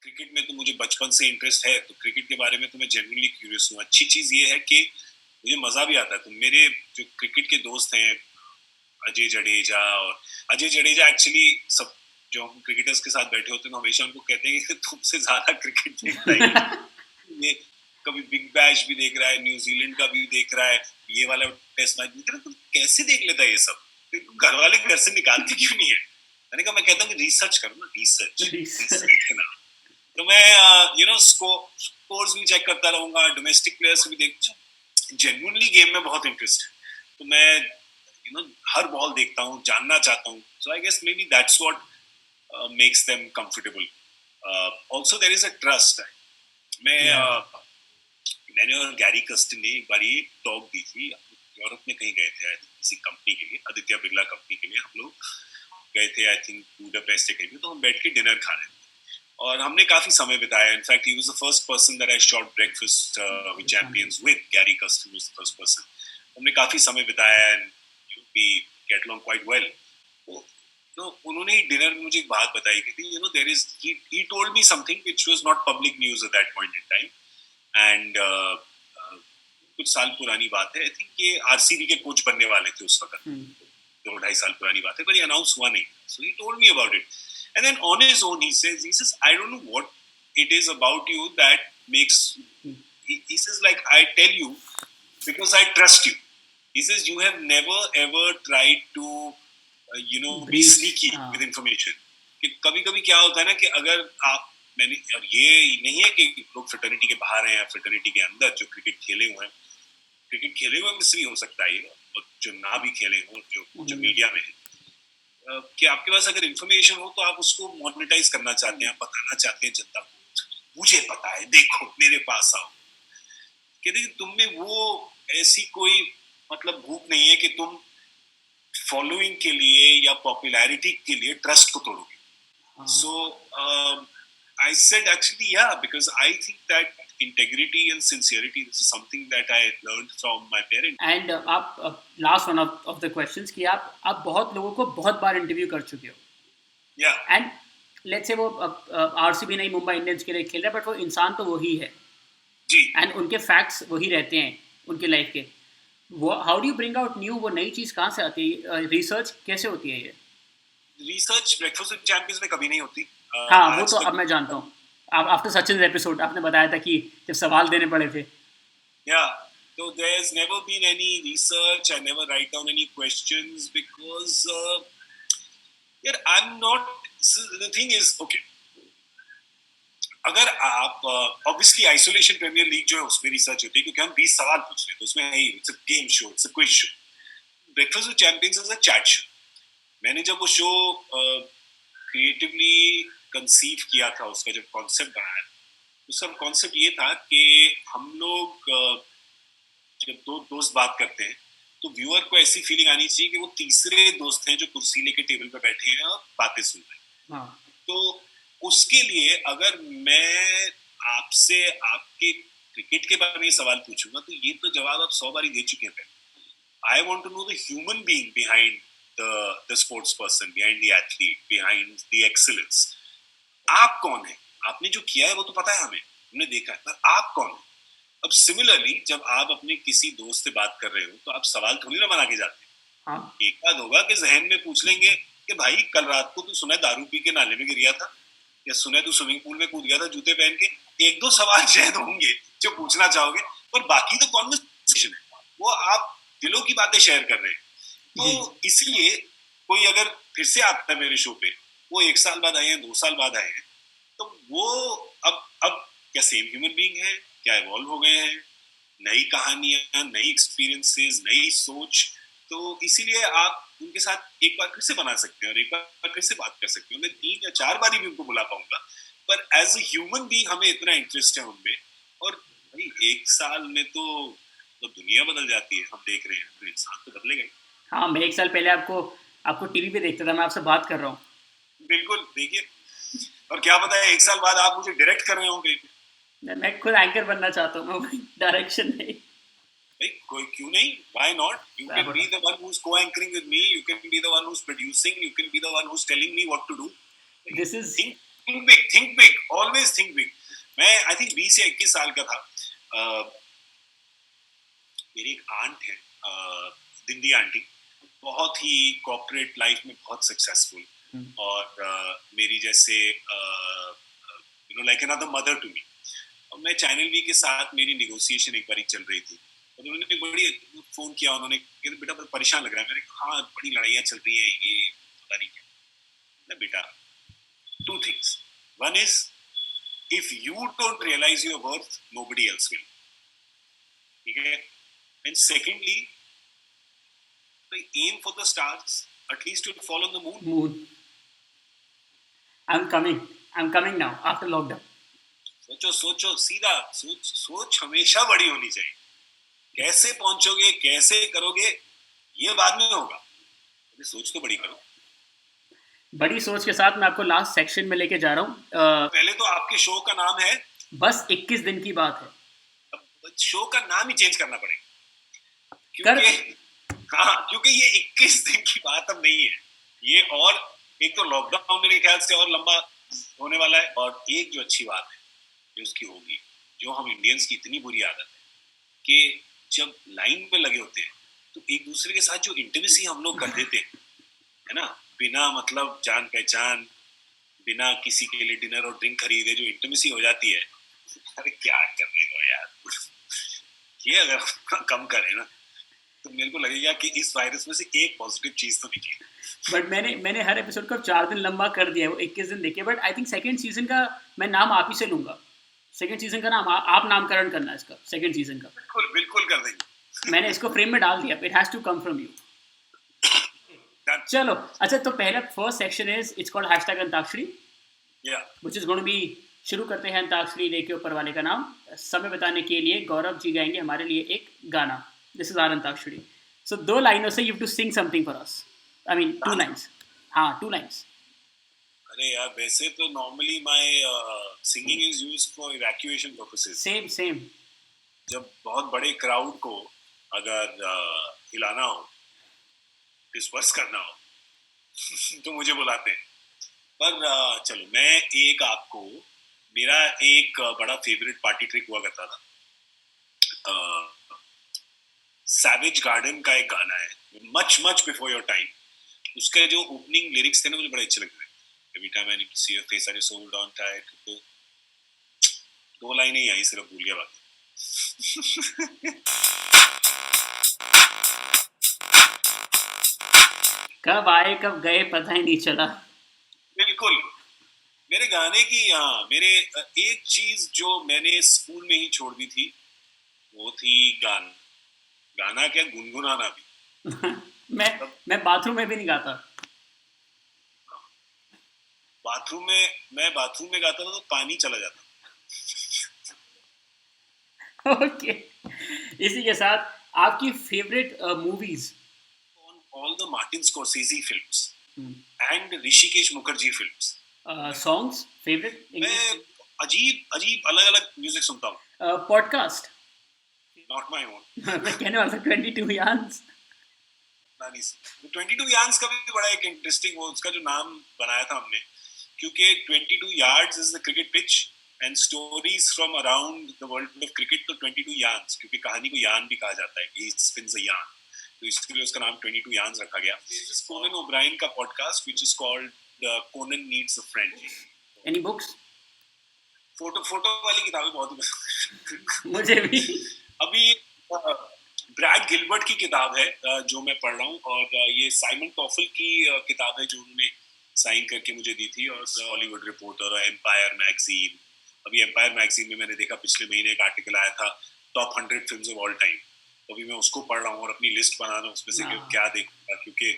Cricket में तो मुझे बचपन से इंटरेस्ट है, तो क्रिकेट के बारे में तो मैं जेन्युइनली क्यूरियस हूँ। अच्छी चीज़ ये है कि मुझे मज़ा भी आता है। तो मेरे जो क्रिकेट के दोस्त हैं, अजय जडेजा, और अजय जडेजा एक्चुअली सब जो हम क्रिकेटर्स के साथ बैठे होते हैं हमेशा उनको कहते हैं कि तुमसे ज़्यादा क्रिकेट देखता है ये कभी बिग बैश भी देख रहा है, न्यूजीलैंड का भी देख रहा है, ये वाला टेस्ट मैच भी देख रहा है, तुम कैसे देख लेता है ये सब? घर वाले घर से निकालते क्यों नहीं है? मैंने कहा, मैं कहता हूँ कि रिसर्च करो ना, रिसर्च के नाम। तो मैं स्कोर्स भी चेक करता रहूंगा, डोमेस्टिक प्लेयर्स भी देख, जेन्युइनली गेम में बहुत इंटरेस्ट है, तो मैं हर बॉल देखता हूँ, जानना चाहता हूँ। So I guess maybe that's what makes them comfortable. Also there is a trust. मैं मैंने और गैरी कर्स्टन ने एक बार ये टॉक दी थी, यूरोप में कहीं गए थे किसी कंपनी के लिए, आदित्य बिरला कंपनी के लिए हम लोग गए थे, आई थिंक बुडापेस्ट कहीं पे। तो हम बैठ के डिनर खा रहे थे और हमने काफी समय बिताया। In fact he was the first person that I shot breakfast with champions with. Gary Kirsten was the first person. हमने काफी समय बिताया and we get along quite well. तो उन्होंने डिनर में मुझे एक बात बताई कि there is, he told me something which was not public news at that point in time. And कुछ साल पुरानी बात है, आई थिंक ये आरसीबी के कोच बनने वाले थे उस वक्त। 2-2.5 साल पुरानी बात है, पर ये अनाउंस हुआ नहीं। So he told me about it and then on his own he says I don't know what it is about you that makes, he says, like, I tell you because I trust you. He says you have never ever tried to be sneaky with information. कि कभी-कभी क्या होता है ना कि अगर आप, मैंने, और ये नहीं है कि लोग फ्रेटर्निटी के बाहर हैं या फ्रेटर्निटी के अंदर जो क्रिकेट खेले हुए हैं, क्रिकेट खेले हुए मिस भी हो सकता है, और जो ना भी खेले हो, जो मीडिया में है, कि आपके पास अगर इंफॉर्मेशन हो तो आप उसको मोनेटाइज करना चाहते हैं, बताना चाहते हैं जनता को, मुझे पता है, देखो मेरे पास आओ। कहते कि तुम में वो ऐसी कोई मतलब भूख नहीं है कि तुम फॉलोइंग के लिए या पॉपुलैरिटी के लिए ट्रस्ट को तोड़ोगे। सो I said actually yeah, because I think that integrity and sincerity, this is something that I learned from my parents. And आप last one of the questions कि आप बहुत लोगों को बहुत बार इंटरव्यू कर चुके हो। Yeah. And let's say वो आरसीबी नहीं, मुंबई इंडियंस के लिए खेल रहा है, बट वो इंसान तो वही है जी, एंड उनके फैक्ट्स वही रहते हैं उनके लाइफ के। वो how do you bring out new, वो नई चीज़ कहाँ से आती है? रिसर्च कैसे होती है ये? रिसर्च ब्रेकफास्ट विद चैंपियंस में कभी नहीं होती। हाँ, वो तो अब मैं जानता हूँ। आफ्टर सचिन एपिसोड आपने बताया था कि जब सवाल देने पड़े थे। Yeah, so there's never been any research. I never write down any questions because yeah, I'm not. So the thing is, okay, अगर आप ऑब्वियसली आइसोलेशन प्रीमियर लीग जो है उसमें रिसर्च होती है क्योंकि हम 20 सवाल पूछ रहे हैं, तो उसमें है ही, it's a game show, it's a quiz show. Breakfast with champions is a chat show. मैंने जब वो शो क्रिएटिवली कंसीव किया था, उसका जब कॉन्सेप्ट बनाया, उसका कॉन्सेप्ट ये था कि हम लोग जब दो दोस्त बात करते हैं तो व्यूअर को ऐसी फीलिंग आनी चाहिए कि वो तीसरे दोस्त हैं जो कुर्सी लेके टेबल पे बैठे हैं और बातें सुन रहे हैं। तो उसके लिए अगर मैं आपसे आपके क्रिकेट के बारे में सवाल पूछूंगा तो ये तो जवाब आप 100 बारी दे चुके हैं। I want to know the human being behind the sports person, behind the athlete, behind the excellence. आप कौन है? आपने जो किया है वो तो पता है हमें, हमने देखा है, पर आप कौन है? अब सिमिलरली जब आप अपने किसी दोस्त से बात कर रहे हो तो आप सवाल थोड़ी ना बना के जाते हैं। हाँ। एक बात होगा कि जहन में पूछ लेंगे कि भाई कल रात को तू सुना दारू पी के नाले में गिर गया था, या सुना तू स्विमिंग पूल में कूद गया था जूते पहन के। एक दो सवाल शायद होंगे जो पूछना चाहोगे, पर बाकी तो कॉन्वर्सेशन है, वो आप दिलों की बातें शेयर कर रहे हैं। तो इसलिए कोई अगर फिर से आता है मेरे शो पे, वो 1 साल बाद आए हैं, 2 साल बाद आए हैं, तो वो अब क्या सेम ह्यूमन बीइंग है, क्या इवॉल्व हो गए हैं, नई कहानियां, नई एक्सपीरियंसेस, नई सोच। तो इसीलिए आप उनके साथ एक बार फिर से बना सकते हैं और एक बार फिर से बात कर सकते हैं। मैं 3 या 4 बार भी उनको बुला पाऊंगा, पर एज अ ह्यूमन बीइंग हमें इतना इंटरेस्ट है उनमें। और भाई 1 साल में तो दुनिया बदल जाती है, हम देख रहे हैं, तो इंसान तो बदलेगा ही। हाँ, मैं 1 साल पहले आपको टीवी पे देखता था, मैं आपसे बात कर रहा हूँ। बिल्कुल, देखिए, और क्या पता है 1 साल बाद आप मुझे डायरेक्ट कर रहे होंगे। मैं खुद एंकर बनना चाहता हूँ, मैं डायरेक्शन नहीं। कोई क्यों नहीं? Why not? You can be the one who's co-anchoring with me. You can be the one who's producing. You can be the one who's telling me what to do. This is think big, always think big. मैं I think 20 या 21 साल का था। मेरी एक aunt है, दिंदी aunty, बहुत ही कॉर्पोरेट लाइफ में बहुत सक्सेसफुल, और मेरी जैसे like another mother to me. और मैं चैनल वी के साथ मेरी नेगोशिएशन एक बारी चल रही थी, और उन्होंने बड़ी फोन किया, उन्होंने बेटा बड़ा परेशान लग रहा है। मैंने कहा हाँ बड़ी लड़ाइयाँ चल रही है, ये पता नहीं क्या। बेटा, two things. One is, if you don't realize your worth, nobody else will. Okay? And secondly, aim for the stars. At least you'll fall on the moon. Moon. I'm coming now after lockdown. सोचो सीधा सोच हमेशा बड़ी होनी चाहिए। कैसे पहुंचोगे, कैसे करोगे, ये बाद में होगा, सोच तो बड़ी करो। बड़ी सोच के साथ मैं आपको लास्ट सेक्शन में लेके जा रहा हूँ। पहले तो आपके शो का नाम है बस 21 दिन की बात है। अब शो का नाम ही चेंज करना पड़ेगा, क्योंकि ये 21 दिन की बात अब नहीं है ये। और एक तो लॉकडाउन मेरे ख्याल से और लंबा होने वाला है, और एक जो अच्छी बात है जो उसकी होगी, जो हम इंडियंस की इतनी बुरी आदत है कि जब लाइन में लगे होते हैं तो एक दूसरे के साथ जो इंटीमेसी हम लोग कर देते हैं, है ना, बिना मतलब जान पहचान, बिना किसी के लिए डिनर और ड्रिंक खरीदे जो इंटीमेसी हो जाती है, अरे क्या कर रहे हो यार। ये अगर कम करें ना तो मेरे को लगेगा कि इस वायरस में से एक पॉजिटिव चीज तो निकली। बट मैंने हर एपिसोड को 4 दिन लंबा कर दिया है, वो 21 दिन देखिए। But I think second season का मैं नाम आप ही से लूंगा। सेकंड सीजन का नाम आप नामकरण करना है इसका, सेकंड सीजन का। बिल्कुल कर देंगे। मैंने इसको फ्रेम में डाल दिया, it has to come from you. चलो अच्छा, तो पहला first section is it's called #Antakshari, which is going to be. शुरू करते हैं अंताक्षरी लेके ऊपर वाले का नाम। समय बताने के लिए गौरव जी गाएंगे हमारे लिए एक गाना। This is our antakshari. So 2 लाइनों से you have to sing something for us. I mean 2 lines. हाँ 2 लाइन्स। अरे यार, वैसे तो normally my singing is used for evacuation purposes. Same. जब बहुत बड़े क्राउड को अगर हिलाना हो, डिस्पर्स करना हो तो मुझे बुलाते हैं। पर चलो, मैं एक आपको, मेरा एक बड़ा फेवरेट पार्टी ट्रिक हुआ करता था। सैवेज गार्डन का एक गाना है, मच बिफोर योर टाइम। उसके जो ओपनिंग लिरिक्स थे ना, मुझे बड़े अच्छे लगते थे। Every time I need to see your face, I just hold on tight. तो 2 लाइनें ही आई, सिर्फ भूल गया बात। कब आए कब गए पता ही नहीं चला। बिल्कुल। मेरे गाने की, मेरे एक चीज जो मैंने स्कूल में ही छोड़ दी थी वो थी गाना क्या, गुनगुनाना भी। मैं बाथरूम में भी नहीं गाता। मैं बाथरूम में गाता था तो पानी चला जाता। ओके। इसी के साथ आपकी favourite movies? All the Martin Scorsese films and Hrishikesh Mukherjee films. Songs favourite? मैं अजीब अलग म्यूजिक सुनता हूँ। पॉडकास्ट? Not my own. मैं कहने वाला था 22 यार्न्स। 22 यार्न्स का भी बड़ा एक इंटरेस्टिंग, वो उसका जो नाम बनाया था हमने, क्योंकि 22 yards is the cricket pitch and stories from around the world of cricket, तो 22 yarns, क्योंकि कहानी को यार्न भी कहा जाता है, he spins a yarn, तो इसलिए उसका नाम 22 yarns रखा गया। This is Conan O'Brien का podcast which is called Conan Needs a Friend. Any books? Photo वाली किताबें बहुत मुझे भी। अभी ब्रैड गिलबर्ट की किताब है जो मैं पढ़ रहा हूँ, और ये साइमन टॉफल की किताब है जो उन्होंने साइन करके मुझे दी थी, और हॉलीवुड रिपोर्टर और एम्पायर मैगजीन। अभी एम्पायर मैगजीन में मैंने देखा पिछले महीने एक आर्टिकल आया था, top 100 films of all time. अभी मैं उसको पढ़ रहा हूँ और अपनी लिस्ट बना रहा हूँ उसमें से क्या देखूंगा, क्योंकि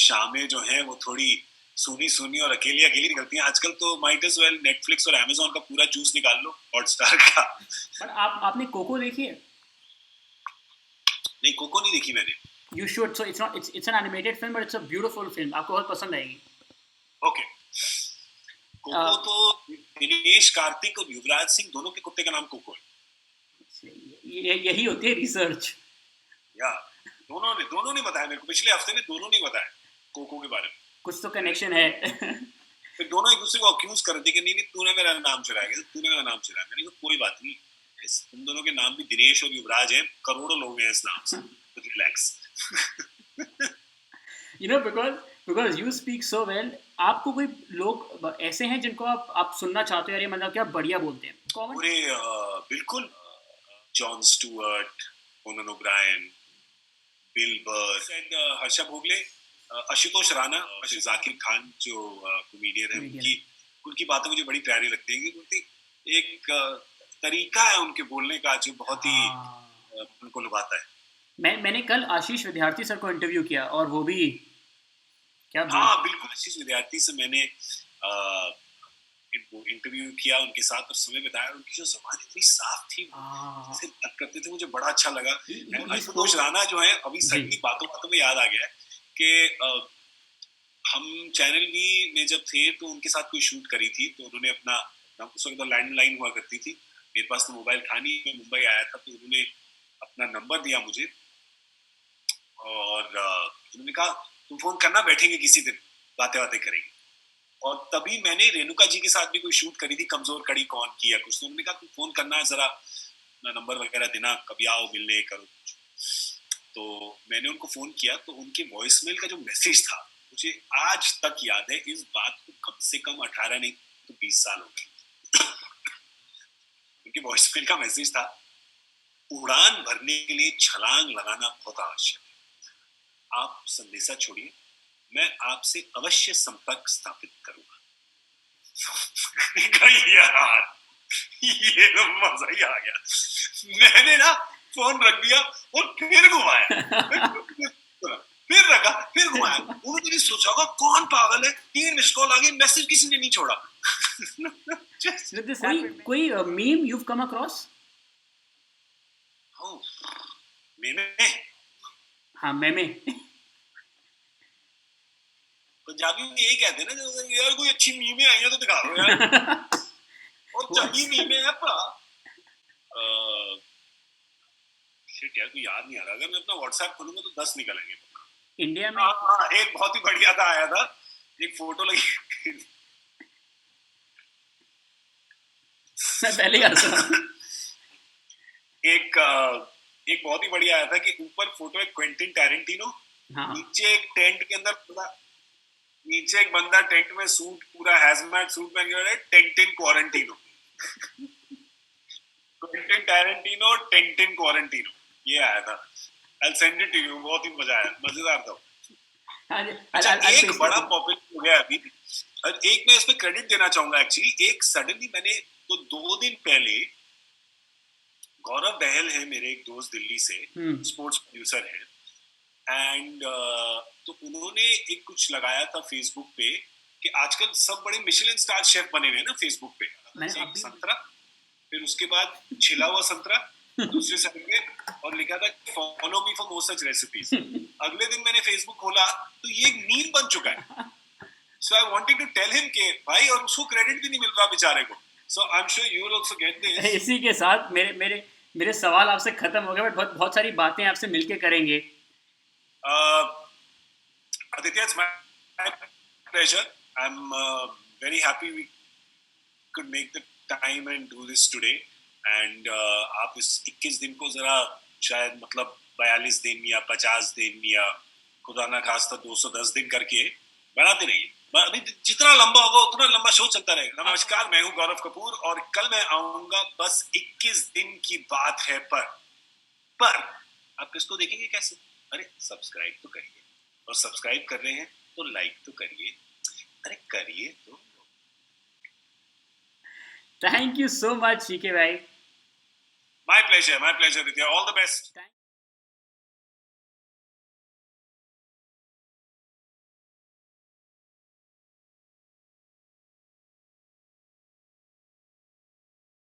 शामें जो हैं वो थोड़ी सुनी और अकेली निकलती हैं आजकल। तो माइट एज वेल नेटफ्लिक्स और अमेज़न का पूरा जूस निकाल लो, हॉटस्टार का। पर आपने कोको देखी है? नहीं, कोको नहीं देखी मैंने। You should. So it's an animated film, but it's a beautiful film. आपको बहुत पसंद आएगी। ओके। कोको तो दिनेश कार्तिक और युवराज सिंह दोनों के कुत्ते का नाम कोको है। यही होती है रिसर्च। या दोनों ने बताया मेरे को, पिछले हफ्ते में दोनों ने बताया कोको के बारे में। कुछ तो कनेक्शन है। फिर दोनों एक दूसरे को अक्यूज कर रहे थे कि नहीं तूने मेरा नाम चुराया, तूने मेरा नाम चुराया। मैंने कहा कोई बात नहीं, तुम दोनों के नाम भी दिनेश और युवराज हैं, करोड़ों लोग हैं इस नाम से, तो relax. because you speak so well, आपको कोई लोग ऐसे हैं जिनको आप सुनना चाहते हो, यार ये मतलब क्या बढ़िया बोलते हैं? पूरे बिल्कुल, John Stuart, Conan O'Brien, bill बर, हर्षा भोगले, आशुतोष राणा, जाकिर खान जो कॉमेडियन है, उनकी बातें मुझे बड़ी प्यारी लगती है, क्योंकि एक तरीका है उनके बोलने का जो बहुत ही उनको लुभाता है। मैंने कल आशीष विद्यार्थी सर को इंटरव्यू किया और वो भी क्या बिल्कुल, आशीष विद्यार्थी से मैंने इंटरव्यू किया उनके साथ और समय बताया, उनकी जो ज़बान इतनी साफ थी, जैसे बात करते थे, मुझे बड़ा अच्छा लगा। आशुतोष राणा जो है, अभी सभी बातों में याद आ गया कि हम चैनल वी में जब थे तो उनके साथ कोई शूट करी थी, तो उन्होंने अपना, उस वक्त लैंडलाइन हुआ करती थी, मेरे पास तो मोबाइल था नहीं, मैं मुंबई आया था, तो उन्होंने अपना नंबर दिया मुझे और उन्होंने कहा तुम फोन करना, बैठेंगे किसी दिन, बातें करेंगे। और तभी मैंने रेणुका जी के साथ भी कोई शूट करी थी, कमजोर कड़ी कौन की या कुछ, तो उन्होंने कहा तुम फोन करना, जरा नंबर वगैरह देना, कभी आओ मिलने करो। तो मैंने उनको फोन किया, तो उनके वॉइसमेल का जो मैसेज था मुझे आज तक याद है। इस बात को कम से कम 18 नहीं तो 20 साल हो गए। उनके वॉइसमेल का मैसेज था, उड़ान भरने के लिए छलांग लगाना बहुत आवश्यक है, आप संदेशा छोड़िए, मैं आपसे अवश्य संपर्क स्थापित करूंगा। यार ये तो मजा ही आ गया। मैंने ना फोन रख दिया और फिर घुमाया, फिर रखा, फिर घुमाया। उन्होंने भी सोचा होगा कौन पागल है, 3 मिस कॉल आ गई, मैसेज किसी ने नहीं छोड़ा। कोई मीम you've come across? मेमे? हाँ, मेमे। पंजाबी में यही कहते हैं ना, यार कोई अच्छी मीमें आई है तो दिखा दो यार। और चंगी मीमें है पा शिट यार, कोई याद नहीं आ रहा। अगर मैं अपना व्हाट्सएप खोलूंगा तो 10 निकलेंगे इंडिया में। एक बहुत ही बढ़िया था, आया था, एक फोटो लगी। मैं पहले एक बहुत ही बढ़िया आया था कि ऊपर फोटो है क्वेंटिन टैरेंटिनो, नीचे एक टेंट के अंदर, नीचे एक बंदा टेंट में सूट, पूरा हैजमैट सूट पहन के, टेंटिन क्वारंटीनो। क्वेंटिन टैरेंटिनो, टेंटिन क्वारंटीनो, ये आया था। I'll send it to you, बहुत ही मजा आया, मजेदार था। अच्छा, एक बड़ा पॉपुलर हो गया अभी, और एक मैं इस पे क्रेडिट देना चाहूंगा एक्चुअली। एक सडनली मैंने तो 2 दिन पहले, गौरव बहल है मेरे एक दोस्त दिल्ली से, स्पोर्ट्स प्रोड्यूसर है, एंड तो उन्होंने एक कुछ लगाया था फेसबुक पे कि आजकल सब बड़े मिशेलिन स्टार शेफ बने हुए हैं ना फेसबुक पे। संतरा, फिर उसके बाद छिला हुआ संतरा दूसरे साइड पे, और लिखा था follow me for more such recipes. अगले दिन मैंने फेसबुक खोला तो ये एक मीम बन चुका है। So I wanted to tell him के भाई, और उसको क्रेडिट भी नहीं मिल रहा बेचारे को। So I am sure you will also get this. इसी के साथ मेरे सवाल आपसे खत्म हो गए, बट बहुत सारी बातें आपसे मिलके करेंगे। Aditya, it's my pleasure. I'm very happy we could make the time and do this today. And आप इस 21 दिन को जरा शायद मतलब 42 दिन या 50 दिन या खुदा ना खास्ता 210 दिन करके बनाते रहिए। अभी जितना लंबा होगा उतना लंबा शो चलता रहेगा। नमस्कार, मैं हूँ गौरव कपूर और कल मैं आऊंगा बस 21 दिन की बात है पर आप इसको देखेंगे कैसे? अरे सब्सक्राइब तो करिए, और सब्सक्राइब कर रहे हैं तो लाइक तो करिए, अरे करिए तो। थैंक यू सो मच शीके भाई। My pleasure, Vidya. All the best.